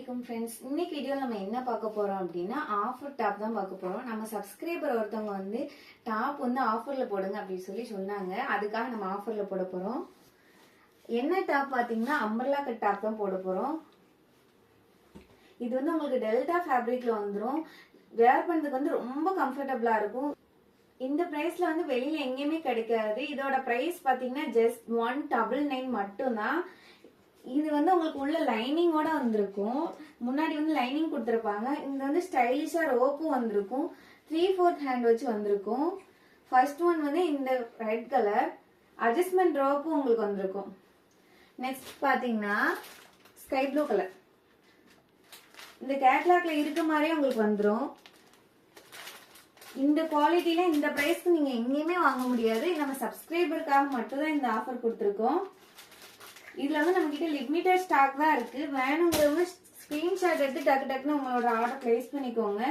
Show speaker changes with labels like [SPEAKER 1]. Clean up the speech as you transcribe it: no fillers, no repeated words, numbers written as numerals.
[SPEAKER 1] Assalamualaikum friends. இன்னைக்கு வீடியோல நம்ம என்ன பார்க்க போறோம் அப்படினா ஆஃபர் டாப் தான் பார்க்க போறோம். நம்ம சப்ஸ்கிரைபர் ஒருத்தவங்க வந்து டாப் வந்து ஆஃபர்ல போடுங்க அப்படி சொல்லி சொன்னாங்க. அதுக்காக நம்ம ஆஃபர்ல போட போறோம். என்ன டாப் பாத்தீங்கன்னா அம்பர்லா கட் டாப் தான் போட போறோம். இது வந்து உங்களுக்கு டெல்டா ஃபேப்ரிக்ல வந்துரும். வேர் பண்றதுக்கு வந்து ரொம்ப கம்ஃபர்ட்டபிளா இருக்கும். இந்த பிரைஸ்ல வந்து வெளியில எங்கேயுமே கிடைக்காது. இதோட பிரைஸ் பாத்தீங்கன்னா ஜஸ்ட் 199 மட்டும் தான். இது வந்து உங்களுக்கு உள்ள லைனிங்கோட வந்திருக்கும். முன்னாடி வந்து லைனிங் கொடுத்துருப்பாங்க. இங்க வந்து ஸ்டைலிஷா ரோப்பும் வந்திருக்கும். 3/4 ஹேண்ட் வச்சு வந்திருக்கும். ஃபர்ஸ்ட் ஒன் வந்து இந்த ரெட் கலர் அட்ஜஸ்ட்மெண்ட் ரோப்பும் உங்களுக்கு வந்திருக்கும். நெக்ஸ்ட் பாத்தீங்கன்னா ஸ்கை ப்ளூ கலர். இந்த கேட்லாக்ல இருக்க மாதிரியே உங்களுக்கு வந்துடும். இந்த குவாலிட்டில இந்த பிரைஸ்க்கு நீங்க எங்கேயுமே வாங்க முடியாது. நம்ம சப்ஸ்கிரைபருக்காக மட்டும் தான் இந்த ஆஃபர் கொடுத்துருக்கோம். இதுல வந்து நம்ம கிட்ட லிமிட்டட் ஸ்டாக் தான் இருக்கு. வேணுங்கிறவங்க ஸ்கிரீன்ஷாட் எடுத்து டக்கு டக்குன்னு உங்களோட ஆர்டர் பிளேஸ் பண்ணிக்கோங்க.